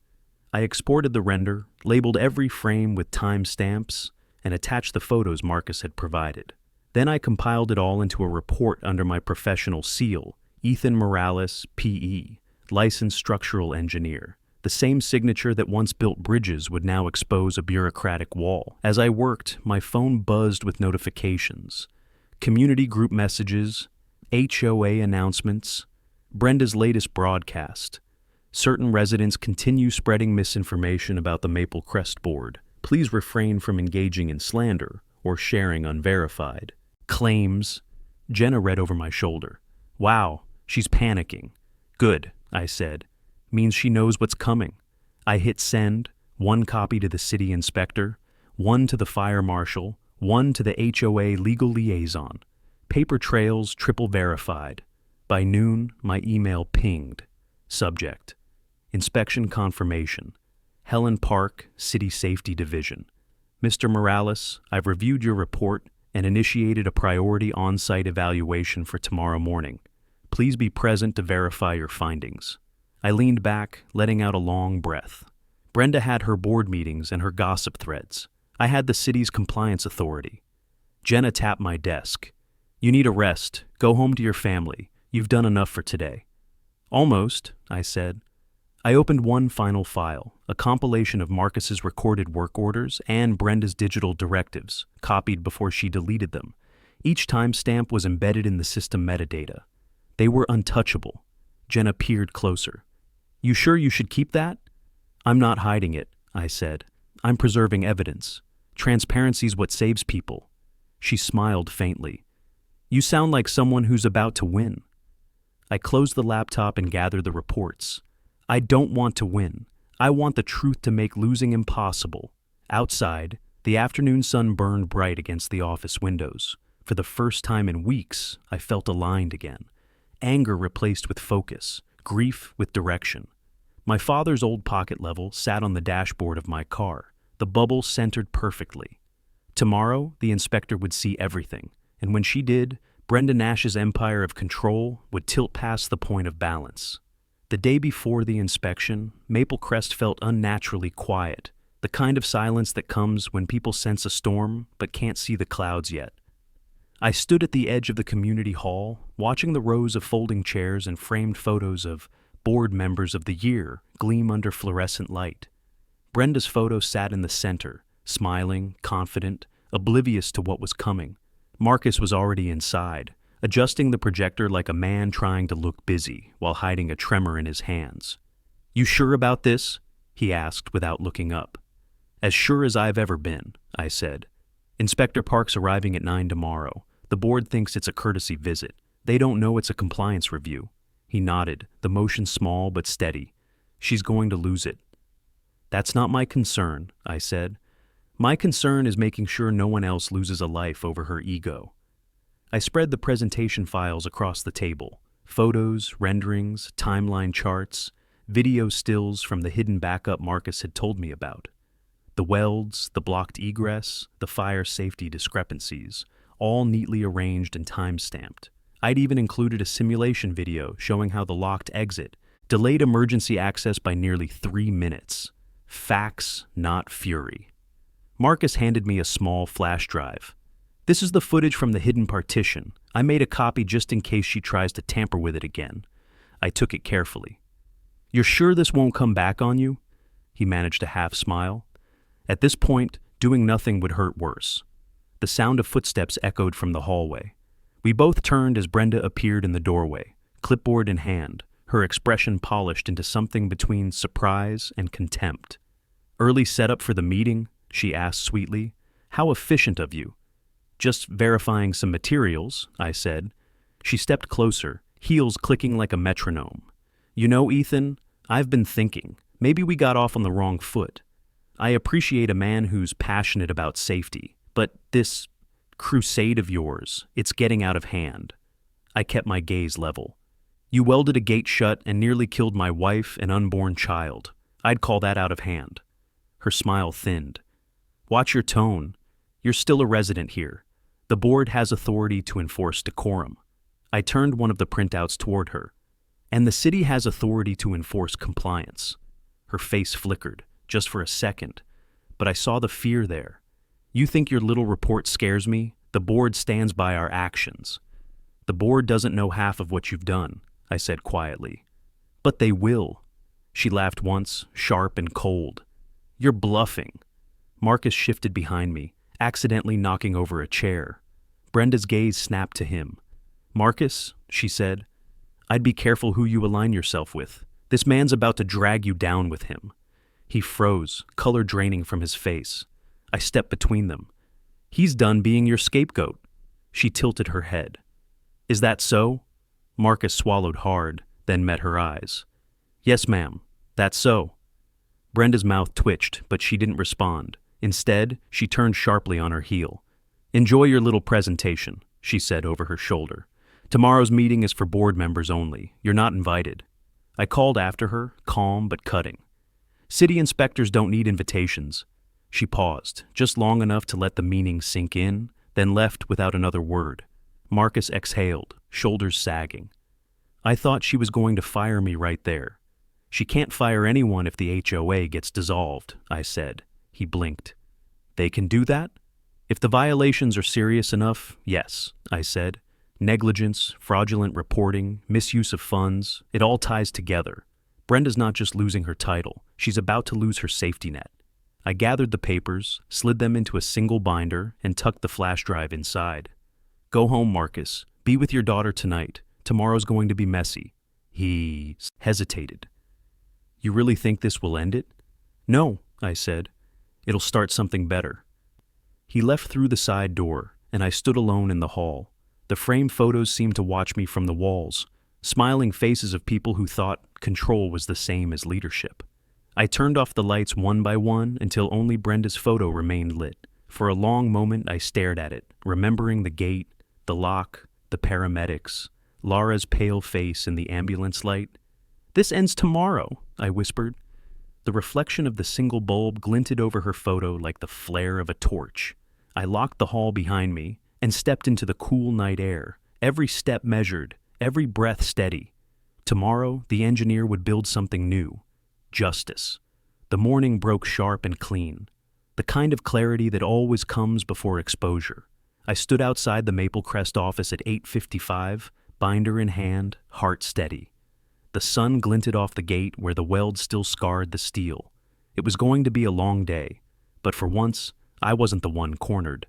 I exported the render, labeled every frame with timestamps, and attached the photos Marcus had provided. Then I compiled it all into a report under my professional seal, Ethan Morales, P.E., licensed structural engineer. The same signature that once built bridges would now expose a bureaucratic wall. As I worked, my phone buzzed with notifications. Community group messages, HOA announcements, Brenda's latest broadcast. Certain residents continue spreading misinformation about the Maple Crest board. Please refrain from engaging in slander or sharing unverified claims. Jenna read over my shoulder. Wow, she's panicking. Good, I said. Means she knows what's coming. I hit send, 1 copy to the city inspector, 1 to the fire marshal, 1 to the HOA legal liaison. Paper trails triple verified. By noon, my email pinged. Subject: Inspection confirmation. Helen Park, City Safety Division. Mr. Morales, I've reviewed your report and initiated a priority on-site evaluation for tomorrow morning. Please be present to verify your findings. I leaned back, letting out a long breath. Brenda had her board meetings and her gossip threads. I had the city's compliance authority. Jenna tapped my desk. You need a rest. Go home to your family. You've done enough for today. Almost, I said. I opened one final file, a compilation of Marcus's recorded work orders and Brenda's digital directives, copied before she deleted them. Each timestamp was embedded in the system metadata. They were untouchable. Jenna peered closer. You sure you should keep that? I'm not hiding it, I said. I'm preserving evidence. Transparency's what saves people. She smiled faintly. You sound like someone who's about to win. I closed the laptop and gathered the reports. I don't want to win. I want the truth to make losing impossible. Outside, the afternoon sun burned bright against the office windows. For the first time in weeks, I felt aligned again. Anger replaced with focus, grief with direction. My father's old pocket level sat on the dashboard of my car, the bubble centered perfectly. Tomorrow, the inspector would see everything, and when she did, Brenda Nash's empire of control would tilt past the point of balance. The day before the inspection, Maple Crest felt unnaturally quiet, the kind of silence that comes when people sense a storm but can't see the clouds yet. I stood at the edge of the community hall, watching the rows of folding chairs and framed photos of board members of the year gleam under fluorescent light. Brenda's photo sat in the center, smiling, confident, oblivious to what was coming. Marcus was already inside, adjusting the projector like a man trying to look busy while hiding a tremor in his hands. You sure about this? He asked without looking up. As sure as I've ever been, I said. Inspector Park's arriving at 9 tomorrow. The board thinks it's a courtesy visit. They don't know it's a compliance review. He nodded, the motion small but steady. She's going to lose it. That's not my concern, I said. My concern is making sure no one else loses a life over her ego. I spread the presentation files across the table. Photos, renderings, timeline charts, video stills from the hidden backup Marcus had told me about. The welds, the blocked egress, the fire safety discrepancies, all neatly arranged and time-stamped. I'd even included a simulation video showing how the locked exit delayed emergency access by nearly 3 minutes. Facts, not fury. Marcus handed me a small flash drive. This is the footage from the hidden partition. I made a copy just in case she tries to tamper with it again. I took it carefully. You're sure this won't come back on you? He managed a half smile. At this point, doing nothing would hurt worse. The sound of footsteps echoed from the hallway. We both turned as Brenda appeared in the doorway, clipboard in hand, her expression polished into something between surprise and contempt. Early setup for the meeting? She asked sweetly. How efficient of you. Just verifying some materials, I said. She stepped closer, heels clicking like a metronome. You know, Ethan, I've been thinking. Maybe we got off on the wrong foot. I appreciate a man who's passionate about safety, but this crusade of yours, it's getting out of hand. I kept my gaze level. You welded a gate shut and nearly killed my wife and unborn child. I'd call that out of hand. Her smile thinned. Watch your tone. You're still a resident here. The board has authority to enforce decorum. I turned one of the printouts toward her. And the city has authority to enforce compliance. Her face flickered, just for a second, but I saw the fear there. You think your little report scares me? The board stands by our actions. The board doesn't know half of what you've done, I said quietly. But they will. She laughed once, sharp and cold. You're bluffing. Marcus shifted behind me, accidentally knocking over a chair. Brenda's gaze snapped to him. Marcus, she said, I'd be careful who you align yourself with. This man's about to drag you down with him. He froze, color draining from his face. I stepped between them. He's done being your scapegoat. She tilted her head. Is that so? Marcus swallowed hard, then met her eyes. Yes, ma'am. That's so. Brenda's mouth twitched, but she didn't respond. Instead, she turned sharply on her heel. Enjoy your little presentation, she said over her shoulder. Tomorrow's meeting is for board members only. You're not invited. I called after her, calm but cutting. City inspectors don't need invitations. She paused, just long enough to let the meaning sink in, then left without another word. Marcus exhaled, shoulders sagging. I thought she was going to fire me right there. She can't fire anyone if the HOA gets dissolved, I said. He blinked. They can do that? If the violations are serious enough, yes, I said. Negligence, fraudulent reporting, misuse of funds, it all ties together. Brenda's not just losing her title, she's about to lose her safety net. I gathered the papers, slid them into a single binder, and tucked the flash drive inside. Go home, Marcus. Be with your daughter tonight. Tomorrow's going to be messy. He hesitated. You really think this will end it? No, I said. It'll start something better. He left through the side door, and I stood alone in the hall. The framed photos seemed to watch me from the walls, smiling faces of people who thought control was the same as leadership. I turned off the lights one by one until only Brenda's photo remained lit. For a long moment I stared at it, remembering the gate, the lock, the paramedics, Laura's pale face in the ambulance light. This ends tomorrow, I whispered. The reflection of the single bulb glinted over her photo like the flare of a torch. I locked the hall behind me and stepped into the cool night air, every step measured, every breath steady. Tomorrow, the engineer would build something new. Justice. The morning broke sharp and clean. The kind of clarity that always comes before exposure. I stood outside the Maple Crest office at 8:55, binder in hand, heart steady. The sun glinted off the gate where the weld still scarred the steel. It was going to be a long day, but for once, I wasn't the one cornered.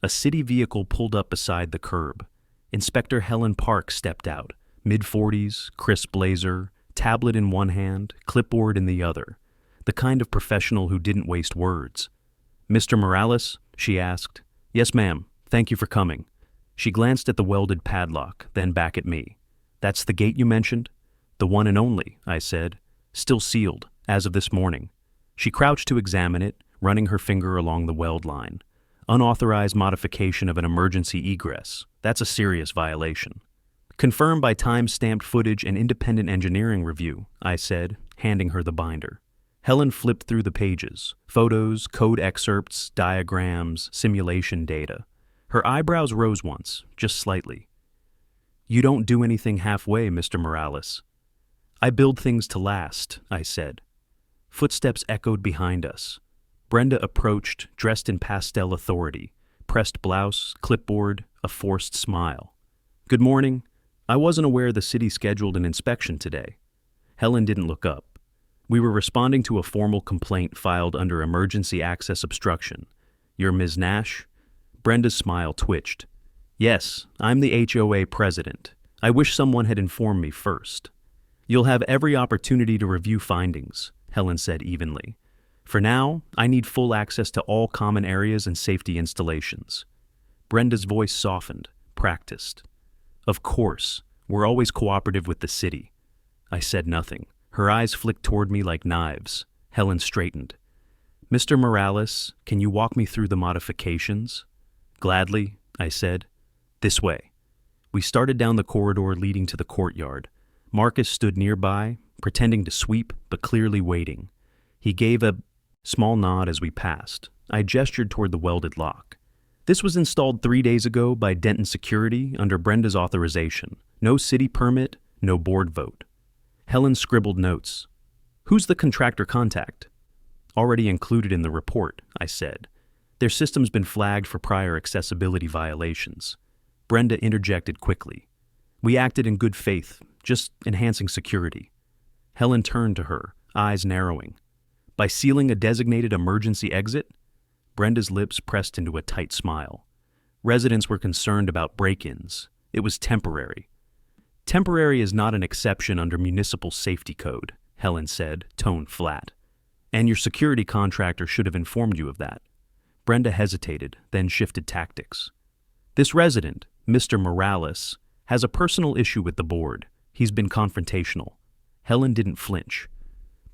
A city vehicle pulled up beside the curb. Inspector Helen Park stepped out, mid-40s, crisp blazer, tablet in one hand, clipboard in the other, the kind of professional who didn't waste words. Mr. Morales? She asked. Yes, ma'am. Thank you for coming. She glanced at the welded padlock, then back at me. That's the gate you mentioned? The one and only, I said. Still sealed, as of this morning. She crouched to examine it, running her finger along the weld line. Unauthorized modification of an emergency egress. That's a serious violation. Confirmed by time-stamped footage and independent engineering review, I said, handing her the binder. Helen flipped through the pages. Photos, code excerpts, diagrams, simulation data. Her eyebrows rose once, just slightly. You don't do anything halfway, Mr. Morales. I build things to last, I said. Footsteps echoed behind us. Brenda approached, dressed in pastel authority. Pressed blouse, clipboard, a forced smile. Good morning. I wasn't aware the city scheduled an inspection today. Helen didn't look up. We were responding to a formal complaint filed under emergency access obstruction. You're Ms. Nash? Brenda's smile twitched. Yes, I'm the HOA president. I wish someone had informed me first. You'll have every opportunity to review findings, Helen said evenly. For now, I need full access to all common areas and safety installations. Brenda's voice softened, practiced. Of course, we're always cooperative with the city. I said nothing. Her eyes flicked toward me like knives. Helen straightened. Mr. Morales, can you walk me through the modifications? Gladly, I said. This way. We started down the corridor leading to the courtyard. Marcus stood nearby, pretending to sweep, but clearly waiting. He gave a small nod as we passed. I gestured toward the welded lock. This was installed 3 days ago by Denton Security under Brenda's authorization. No city permit, no board vote. Helen scribbled notes. Who's the contractor contact? Already included in the report, I said. Their system's been flagged for prior accessibility violations. Brenda interjected quickly. We acted in good faith, just enhancing security. Helen turned to her, eyes narrowing. By sealing a designated emergency exit? Brenda's lips pressed into a tight smile. Residents were concerned about break-ins. It was temporary. Temporary is not an exception under municipal safety code, Helen said, tone flat. And your security contractor should have informed you of that. Brenda hesitated, then shifted tactics. This resident, Mr. Morales, has a personal issue with the board. He's been confrontational. Helen didn't flinch.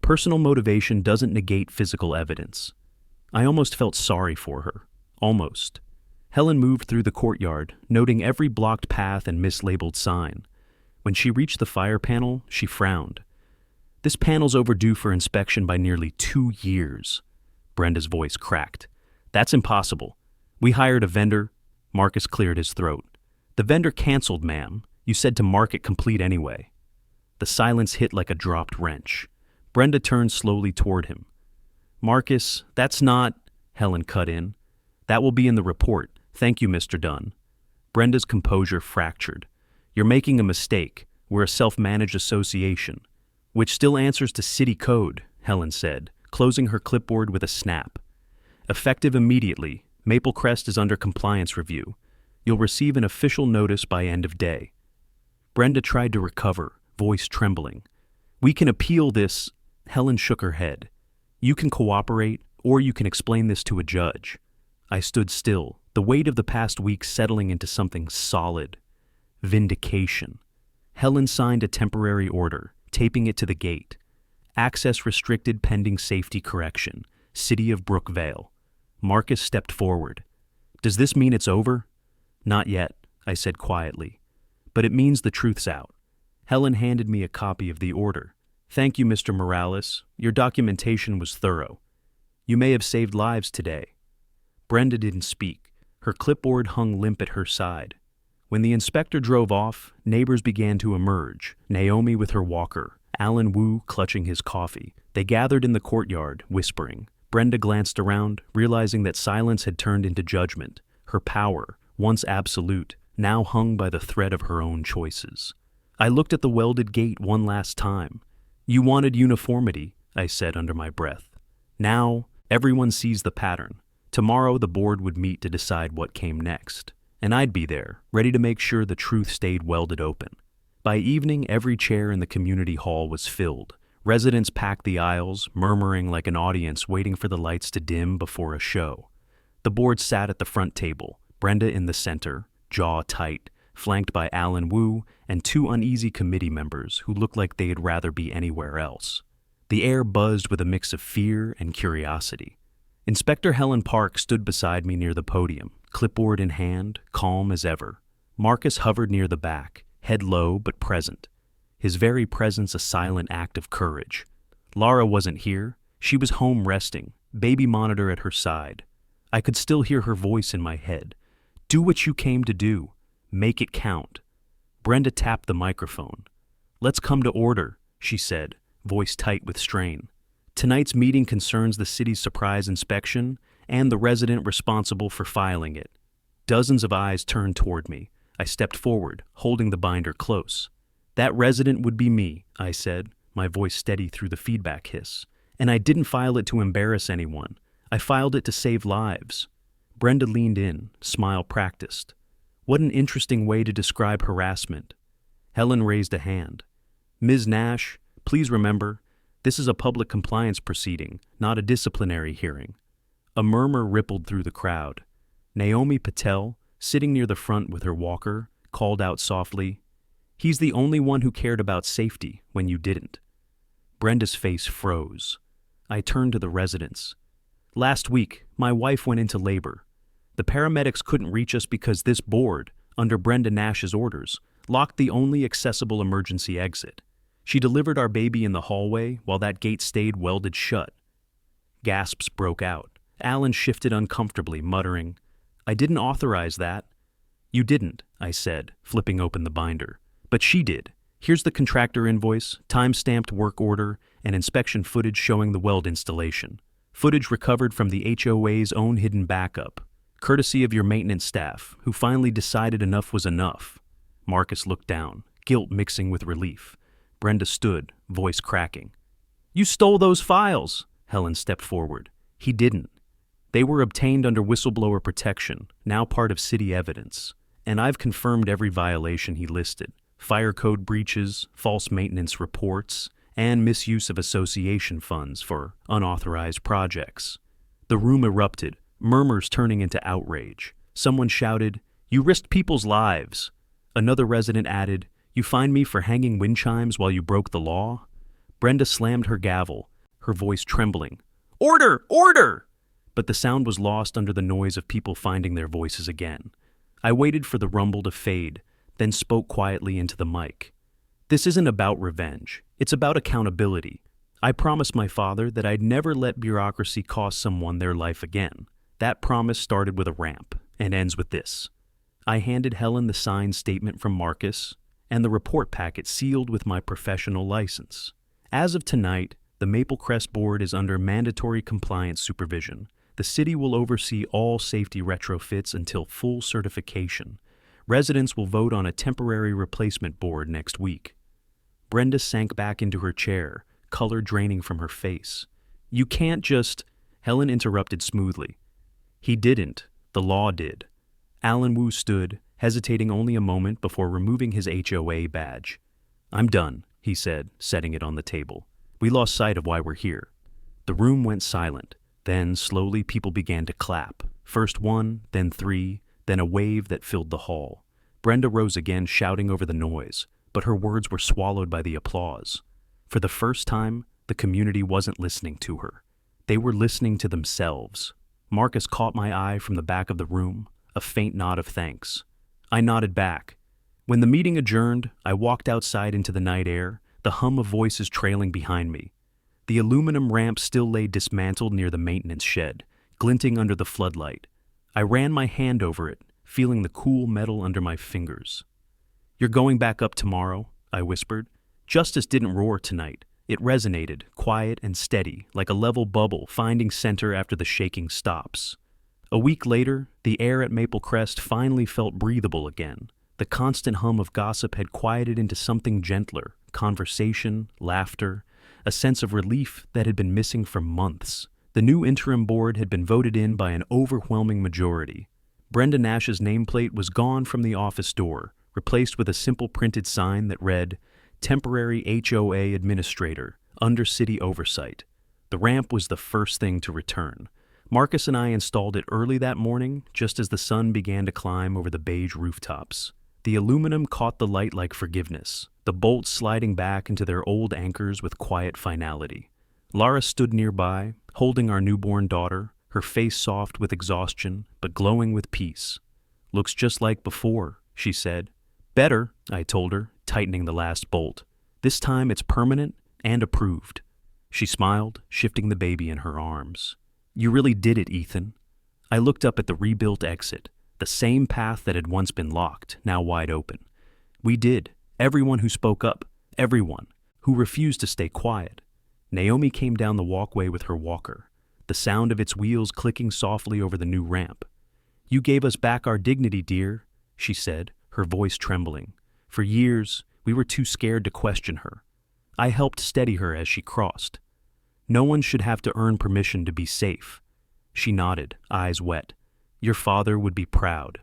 Personal motivation doesn't negate physical evidence. I almost felt sorry for her. Almost. Helen moved through the courtyard, noting every blocked path and mislabeled sign. When she reached the fire panel, she frowned. This panel's overdue for inspection by nearly 2 years. Brenda's voice cracked. That's impossible. We hired a vendor. Marcus cleared his throat. The vendor canceled, ma'am. You said to mark it complete anyway. The silence hit like a dropped wrench. Brenda turned slowly toward him. Marcus, that's not... Helen cut in. That will be in the report. Thank you, Mr. Dunn. Brenda's composure fractured. You're making a mistake. We're a self-managed association. Which still answers to city code, Helen said, closing her clipboard with a snap. Effective immediately, Maple Crest is under compliance review. You'll receive an official notice by end of day. Brenda tried to recover, voice trembling. We can appeal this. Helen shook her head. You can cooperate, or you can explain this to a judge. I stood still, the weight of the past week settling into something solid. Vindication. Helen signed a temporary order, taping it to the gate. Access restricted pending safety correction. City of Brookvale. Marcus stepped forward. Does this mean it's over? Not yet, I said quietly. But it means the truth's out. Helen handed me a copy of the order. Thank you, Mr. Morales. Your documentation was thorough. You may have saved lives today. Brenda didn't speak. Her clipboard hung limp at her side. When the inspector drove off, neighbors began to emerge, Naomi with her walker, Alan Wu clutching his coffee. They gathered in the courtyard, whispering. Brenda glanced around, realizing that silence had turned into judgment. Her power, once absolute, now hung by the thread of her own choices. I looked at the welded gate one last time. You wanted uniformity, I said under my breath. Now, everyone sees the pattern. Tomorrow the board would meet to decide what came next. And I'd be there, ready to make sure the truth stayed welded open. By evening, every chair in the community hall was filled. Residents packed the aisles, murmuring like an audience waiting for the lights to dim before a show. The board sat at the front table, Brenda in the center, jaw tight, flanked by Alan Wu and 2 uneasy committee members who looked like they'd rather be anywhere else. The air buzzed with a mix of fear and curiosity. Inspector Helen Park stood beside me near the podium, clipboard in hand, calm as ever. Marcus hovered near the back, head low but present. His very presence a silent act of courage. Lara wasn't here. She was home resting, baby monitor at her side. I could still hear her voice in my head. Do what you came to do. Make it count. Brenda tapped the microphone. Let's come to order, she said, voice tight with strain. Tonight's meeting concerns the city's surprise inspection and the resident responsible for filing it. Dozens of eyes turned toward me. I stepped forward, holding the binder close. That resident would be me, I said, my voice steady through the feedback hiss. And I didn't file it to embarrass anyone. I filed it to save lives. Brenda leaned in, smile practiced. What an interesting way to describe harassment. Helen raised a hand. Ms. Nash, please remember, this is a public compliance proceeding, not a disciplinary hearing. A murmur rippled through the crowd. Naomi Patel, sitting near the front with her walker, called out softly, "He's the only one who cared about safety when you didn't." Brenda's face froze. I turned to the residents. Last week, my wife went into labor. The paramedics couldn't reach us because this board, under Brenda Nash's orders, locked the only accessible emergency exit. She delivered our baby in the hallway while that gate stayed welded shut. Gasps broke out. Alan shifted uncomfortably, muttering, "I didn't authorize that." "You didn't," I said, flipping open the binder. "But she did. Here's the contractor invoice, time-stamped work order, and inspection footage showing the weld installation. Footage recovered from the HOA's own hidden backup, courtesy of your maintenance staff, who finally decided enough was enough." Marcus looked down, guilt mixing with relief. Brenda stood, voice cracking. "You stole those files!" Helen stepped forward. "He didn't. They were obtained under whistleblower protection, now part of city evidence. And I've confirmed every violation he listed. Fire code breaches, false maintenance reports, and misuse of association funds for unauthorized projects." The room erupted, murmurs turning into outrage. Someone shouted, "You risked people's lives." Another resident added, "You fined me for hanging wind chimes while you broke the law?" Brenda slammed her gavel, her voice trembling. "Order! Order!" But the sound was lost under the noise of people finding their voices again. I waited for the rumble to fade, then spoke quietly into the mic. "This isn't about revenge. It's about accountability. I promised my father that I'd never let bureaucracy cost someone their life again. That promise started with a ramp and ends with this." I handed Helen the signed statement from Marcus and the report packet sealed with my professional license. As of tonight, the Maple Crest Board is under mandatory compliance supervision. The city will oversee all safety retrofits until full certification. Residents will vote on a temporary replacement board next week. Brenda sank back into her chair, color draining from her face. "You can't just—" Helen interrupted smoothly. "He didn't. The law did." Alan Wu stood, hesitating only a moment before removing his HOA badge. "I'm done," he said, setting it on the table. "We lost sight of why we're here." The room went silent. Then, slowly, people began to clap. First one, then three, then a wave that filled the hall. Brenda rose again, shouting over the noise, but her words were swallowed by the applause. For the first time, the community wasn't listening to her. They were listening to themselves. Marcus caught my eye from the back of the room, a faint nod of thanks. I nodded back. When the meeting adjourned, I walked outside into the night air, the hum of voices trailing behind me. The aluminum ramp still lay dismantled near the maintenance shed, glinting under the floodlight. I ran my hand over it, feeling the cool metal under my fingers. "You're going back up tomorrow," I whispered. Justice didn't roar tonight. It resonated, quiet and steady, like a level bubble finding center after the shaking stops. A week later, the air at Maple Crest finally felt breathable again. The constant hum of gossip had quieted into something gentler, conversation, laughter, a sense of relief that had been missing for months. The new interim board had been voted in by an overwhelming majority. Brenda Nash's nameplate was gone from the office door, replaced with a simple printed sign that read, "Temporary HOA Administrator, under city oversight." The ramp was the first thing to return. Marcus and I installed it early that morning, just as the sun began to climb over the beige rooftops. The aluminum caught the light like forgiveness, the bolts sliding back into their old anchors with quiet finality. Lara stood nearby, holding our newborn daughter, her face soft with exhaustion, but glowing with peace. "Looks just like before," she said. "Better," I told her, tightening the last bolt. "This time it's permanent and approved." She smiled, shifting the baby in her arms. "You really did it, Ethan." I looked up at the rebuilt exit, the same path that had once been locked, now wide open. We did. Everyone who spoke up, everyone who refused to stay quiet. Naomi came down the walkway with her walker, the sound of its wheels clicking softly over the new ramp. "You gave us back our dignity, dear," she said, her voice trembling. "For years, we were too scared to question her. I helped steady her as she crossed. No one should have to earn permission to be safe." She nodded, eyes wet. "Your father would be proud."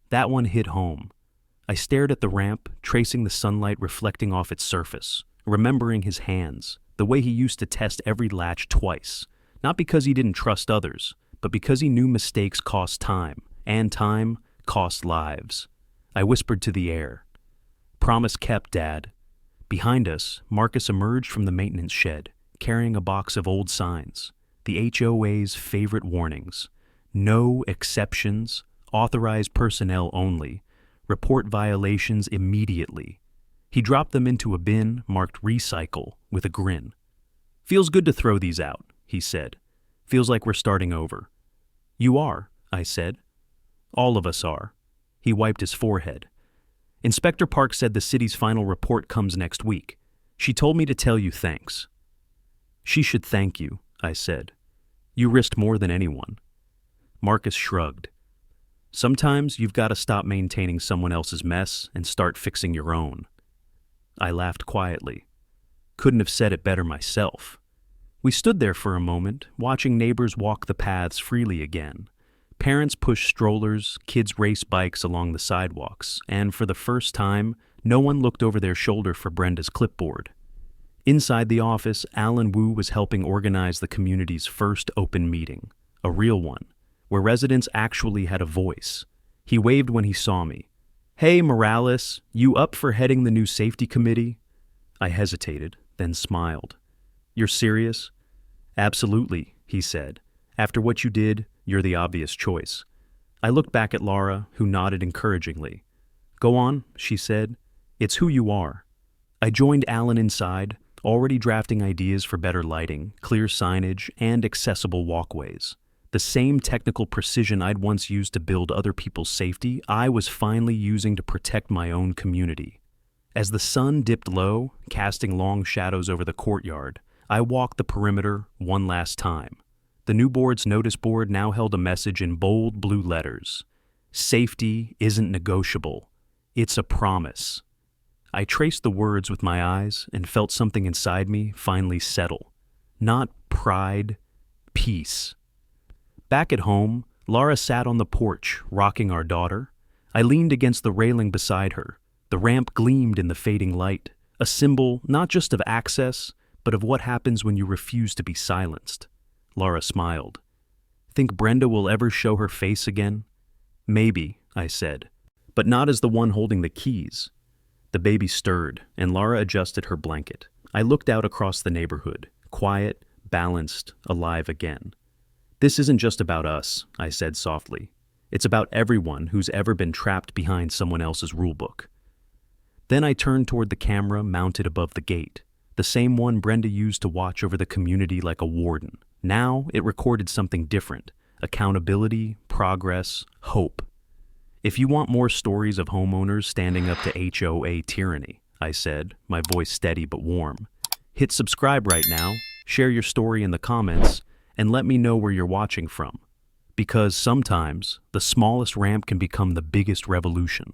That one hit home. I stared at the ramp, tracing the sunlight reflecting off its surface, remembering his hands, the way he used to test every latch twice, not because he didn't trust others, but because he knew mistakes cost time, and time cost lives. I whispered to the air. "Promise kept, Dad." Behind us, Marcus emerged from the maintenance shed, carrying a box of old signs, the HOA's favorite warnings. No exceptions, authorized personnel only. Report violations immediately. He dropped them into a bin marked recycle with a grin. Feels good to throw these out, he said. Feels like we're starting over. You are, I said. All of us are. He wiped his forehead. Inspector Park said the city's final report comes next week. She told me to tell you thanks. She should thank you, I said. You risked more than anyone. Marcus shrugged. Sometimes you've got to stop maintaining someone else's mess and start fixing your own. I laughed quietly. Couldn't have said it better myself. We stood there for a moment, watching neighbors walk the paths freely again. Parents push strollers, kids race bikes along the sidewalks, and for the first time, no one looked over their shoulder for Brenda's clipboard. Inside the office, Alan Wu was helping organize the community's first open meeting, a real one, where residents actually had a voice. He waved when he saw me. Hey, Morales, you up for heading the new safety committee? I hesitated, then smiled. You're serious? Absolutely, he said. After what you did, you're the obvious choice. I looked back at Laura, who nodded encouragingly. Go on, she said. It's who you are. I joined Alan inside, already drafting ideas for better lighting, clear signage, and accessible walkways. The same technical precision I'd once used to build other people's safety, I was finally using to protect my own community. As the sun dipped low, casting long shadows over the courtyard, I walked the perimeter one last time. The new board's notice board now held a message in bold blue letters. Safety isn't negotiable. It's a promise. I traced the words with my eyes and felt something inside me finally settle. Not pride, peace. Back at home, Laura sat on the porch, rocking our daughter. I leaned against the railing beside her. The ramp gleamed in the fading light, a symbol not just of access, but of what happens when you refuse to be silenced. Laura smiled. Think Brenda will ever show her face again? Maybe, I said, but not as the one holding the keys. The baby stirred, and Laura adjusted her blanket. I looked out across the neighborhood, quiet, balanced, alive again. This isn't just about us, I said softly. It's about everyone who's ever been trapped behind someone else's rulebook. Then I turned toward the camera mounted above the gate, the same one Brenda used to watch over the community like a warden. Now it recorded something different: accountability, progress, hope. If you want more stories of homeowners standing up to HOA tyranny, I said, my voice steady but warm, hit subscribe right now, share your story in the comments, and let me know where you're watching from. Because sometimes the smallest ramp can become the biggest revolution.